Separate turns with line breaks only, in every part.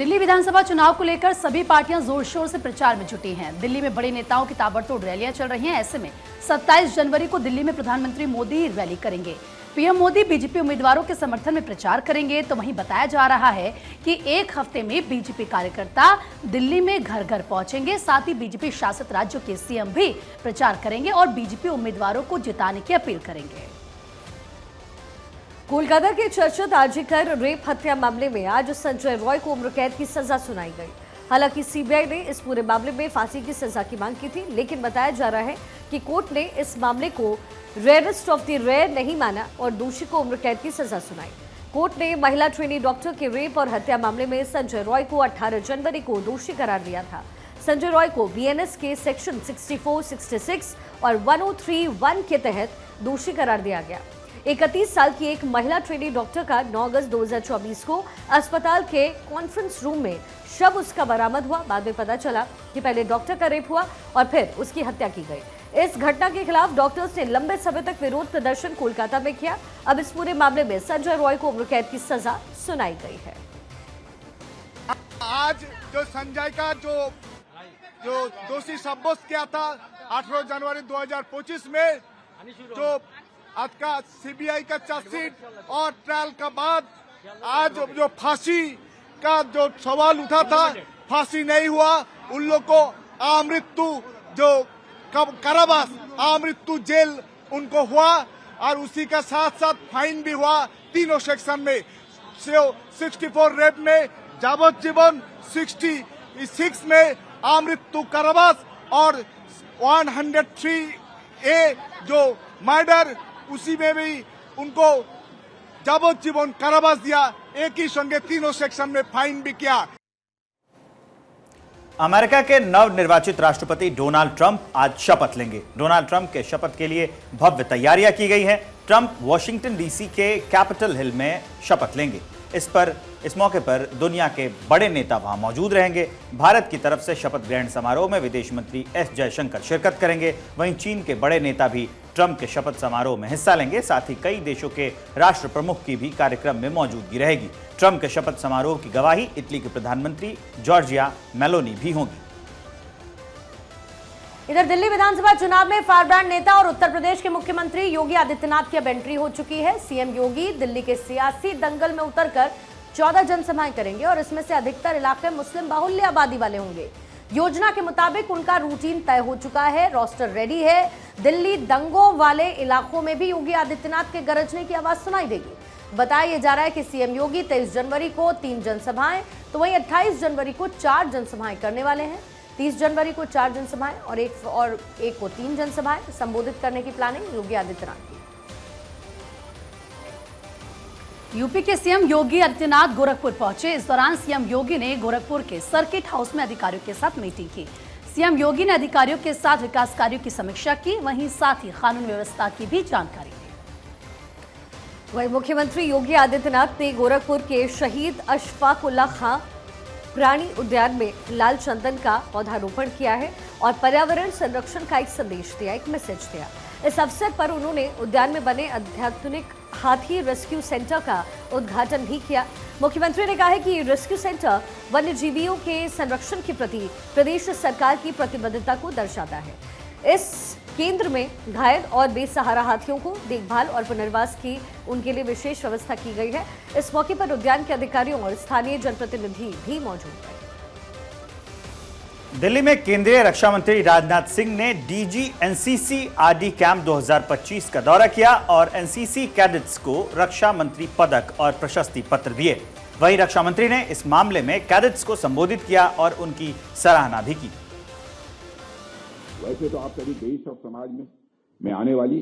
दिल्ली विधानसभा चुनाव को लेकर सभी पार्टियां जोर शोर से प्रचार में जुटी हैं। दिल्ली में बड़े नेताओं की ताबड़तोड़ रैलियां चल रही हैं। ऐसे में 27 जनवरी को दिल्ली में प्रधानमंत्री मोदी रैली करेंगे। पीएम मोदी बीजेपी उम्मीदवारों के समर्थन में प्रचार करेंगे। तो वहीं बताया जा रहा है कि एक हफ्ते में बीजेपी कार्यकर्ता दिल्ली में घर घर पहुंचेंगे। साथ ही बीजेपी शासित राज्यों के सीएम भी प्रचार करेंगे और बीजेपी उम्मीदवारों को जिताने की अपील करेंगे।
कोलकाता के चर्चित आरजीकर रेप हत्या मामले में आज संजय रॉय को उम्र कैद की सजा सुनाई गई। हालांकि सीबीआई ने इस पूरे मामले में फांसी की सजा की मांग की थी, लेकिन बताया जा रहा है कि कोर्ट ने इस मामले को रेयरेस्ट ऑफ द रेयर नहीं माना और दोषी को उम्र कैद की सजा सुनाई। कोर्ट ने महिला ट्रेनी डॉक्टर के रेप और हत्या मामले में संजय रॉय को 18 जनवरी को दोषी करार दिया था। संजय रॉय को बीएनएस के सेक्शन 64, 66 और 103(1) के तहत दोषी करार दिया गया। 31 साल की एक महिला ट्रेनी डॉक्टर का 9 अगस्त 2024 को अस्पताल के कॉन्फ्रेंस रूम में शव उसका बरामद हुआ। बाद में पता चला कि पहले डॉक्टर का रेप हुआ और फिर उसकी हत्या की गई। इस घटना के खिलाफ डॉक्टर्स ने लंबे समय तक विरोध प्रदर्शन कोलकाता में किया। अब इस पूरे मामले में संजय रॉय को उम्र कैद की सजा सुनाई गई है।
आज जो संजय का जो दोषी साब्यस्त किया था 18 जनवरी 2025 में, जो आज का सीबीआई का चार्जशीट और ट्रायल का बाद आज जो फांसी का जो सवाल उठा था, फांसी नहीं हुआ। उन लोग को आमृत्यु जो कारावास आमृत्यु जेल उनको हुआ और उसी का साथ साथ फाइन भी हुआ। तीनों सेक्शन में 64 रेप में यावज्जीवन, 66 में आमृत्यु कारावास और 103A जो मर्डर, उसी में भी उनको यावज्जीवन कारावास दिया। एक ही संगे तीनों सेक्शन में फाइन भी किया।
अमेरिका के नवनिर्वाचित राष्ट्रपति डोनाल्ड ट्रंप आज शपथ लेंगे। डोनाल्ड ट्रंप के शपथ के लिए भव्य तैयारियां की गई हैं। ट्रंप वॉशिंगटन डीसी के कैपिटल हिल में शपथ लेंगे। इस मौके पर दुनिया के बड़े नेता वहां मौजूद रहेंगे। भारत की तरफ से शपथ ग्रहण समारोह में विदेश मंत्री एस जयशंकर शिरकत करेंगे। वहीं चीन के बड़े नेता भी ट्रंप के शपथ समारोह में हिस्सा लेंगे। साथ ही कई देशों के राष्ट्र प्रमुख की भी कार्यक्रम में मौजूदगी रहेगी। ट्रंप के शपथ समारोह की गवाही इटली के प्रधानमंत्री जॉर्जिया मेलोनी भी होंगी।
इधर दिल्ली विधानसभा चुनाव में फारब्रांड नेता और उत्तर प्रदेश के मुख्यमंत्री योगी आदित्यनाथ की अब एंट्री हो चुकी है। सीएम योगी दिल्ली के सियासी दंगल में उतरकर 14 जनसभाएं करेंगे और इसमें से अधिकतर इलाके मुस्लिम बाहुल्य आबादी वाले होंगे। योजना के मुताबिक उनका रूटीन तय हो चुका है, रोस्टर रेडी है। दिल्ली दंगों वाले इलाकों में भी योगी आदित्यनाथ के गरजने की आवाज सुनाई देगी। बताया जा रहा है कि सीएम योगी 23 जनवरी को 3 जनसभाएं, तो वहीं 28 जनवरी को 4 जनसभाएं करने वाले हैं। 30 जनवरी को 4 जनसभाएं और एक को 3 जनसभाएं संबोधित करने की प्लानिंग योगी आदित्यनाथ की।
यूपी के सीएम योगी आदित्यनाथ गोरखपुर पहुंचे। इस दौरान सीएम योगी ने गोरखपुर के सर्किट हाउस में अधिकारियों के साथ मीटिंग की। सीएम योगी ने अधिकारियों के साथ विकास कार्यों की समीक्षा की, वहीं साथ ही कानून व्यवस्था की भी जानकारी दी।
वहीं मुख्यमंत्री योगी आदित्यनाथ ने गोरखपुर के शहीद अशफाक उल्लाह खां प्राणी उद्यान में लाल चंदन का पौधारोपण किया है और पर्यावरण संरक्षण का एक संदेश दिया, एक मैसेज दिया। इस अवसर पर उन्होंने उद्यान में बने अत्याधुनिक हाथी रेस्क्यू सेंटर का उद्घाटन भी किया। मुख्यमंत्री ने कहा है कि रेस्क्यू सेंटर वन्यजीवियों के संरक्षण के प्रति प्रदेश सरकार की प्रतिबद्धता को दर्शाता है। इस केंद्र में घायल और बेसहारा हाथियों को देखभाल और पुनर्वास की उनके लिए विशेष व्यवस्था की गई है। इस मौके पर उद्यान के अधिकारियों और स्थानीय जनप्रतिनिधि भी मौजूद हैं।
दिल्ली में केंद्रीय रक्षा मंत्री राजनाथ सिंह ने डीजी एनसीसी आरडी कैंप 2025 का दौरा किया और एनसीसी कैडेट्स को रक्षा मंत्री पदक और प्रशस्ति पत्र दिए। वहीं रक्षा मंत्री ने इस मामले में कैडेट्स को संबोधित किया और उनकी सराहना भी की।
वैसे तो आप सभी देश और समाज में आने वाली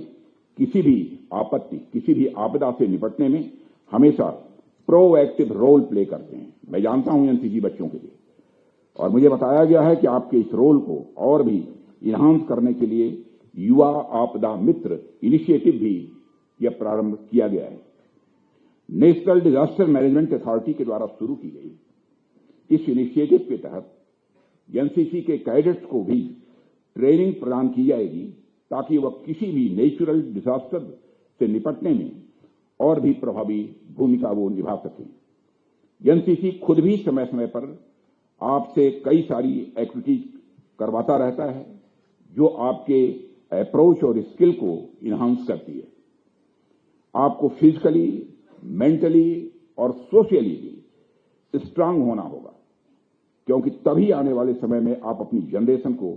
किसी भी आपत्ति, किसी भी आपदा से निपटने में हमेशा प्रोएक्टिव रोल प्ले करते हैं। मैं जानता हूं एनसीसी बच्चों के लिए, और मुझे बताया गया है कि आपके इस रोल को और भी इन्हांस करने के लिए युवा आपदा मित्र इनिशिएटिव भी यह प्रारंभ किया गया है। नेशनल डिजास्टर मैनेजमेंट अथॉरिटी के द्वारा शुरू की गई इस इनिशिएटिव के तहत एनसीसी के कैडेट्स को भी ट्रेनिंग प्रदान की जाएगी ताकि वह किसी भी नेचुरल डिजास्टर से निपटने में और भी प्रभावी भूमिका वो निभा सकें। एनसीसी खुद भी समय समय पर आपसे कई सारी एक्टिविटीज करवाता रहता है जो आपके अप्रोच और स्किल को इन्हांस करती है। आपको फिजिकली, मेंटली और सोशली भी स्ट्रांग होना होगा, क्योंकि तभी आने वाले समय में आप अपनी जनरेशन को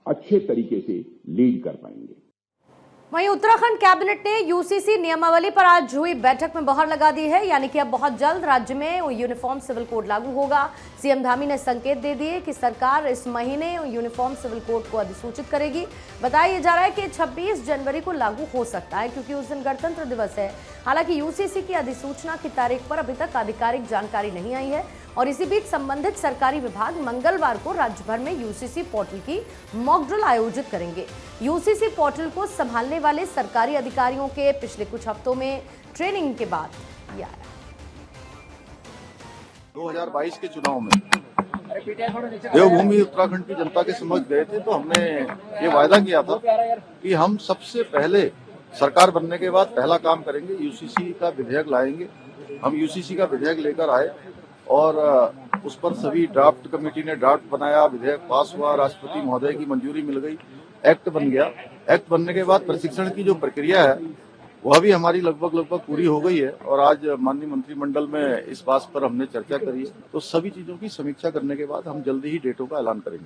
अच्छे तरीके से लीड कर पाएंगे।
वहीं उत्तराखंड कैबिनेट ने यूसीसी नियमावली पर आज हुई बैठक में मोहर लगा दी है, यानी कि अब बहुत जल्द राज्य में यूनिफॉर्म सिविल कोड लागू होगा। सीएम धामी ने संकेत दे दिए कि सरकार इस महीने यूनिफॉर्म सिविल कोड को अधिसूचित करेगी। बताया जा रहा है कि 26 जनवरी को लागू हो सकता है, क्योंकि उस दिन गणतंत्र दिवस है। हालांकि यूसीसी की अधिसूचना की तारीख पर अभी तक आधिकारिक जानकारी नहीं आई है और इसी बीच संबंधित सरकारी विभाग मंगलवार को राज्य भर में यूसीसी पोर्टल की मॉक ड्रिल आयोजित करेंगे। यूसीसी पोर्टल को संभालने वाले सरकारी अधिकारियों के पिछले कुछ हफ्तों में ट्रेनिंग के बाद यह आया।
2022 के चुनाव में देवभूमि उत्तराखंड की जनता के समक्ष गए थे, तो हमने ये वायदा किया था कि हम सबसे पहले सरकार बनने के बाद पहला काम करेंगे, यूसीसी का विधेयक लाएंगे। हम यूसीसी का विधेयक लेकर आए और उस पर सभी ड्राफ्ट कमेटी ने ड्राफ्ट बनाया, विधेयक पास हुआ, राष्ट्रपति महोदय की मंजूरी मिल गई, एक्ट बन गया। एक्ट बनने के बाद प्रशिक्षण की जो प्रक्रिया है वह भी हमारी लगभग पूरी हो गई है और आज माननीय मंत्रिमंडल में इस बात पर हमने चर्चा करी है। तो सभी चीजों की समीक्षा करने के बाद हम जल्दी ही डेटों का ऐलान करेंगे।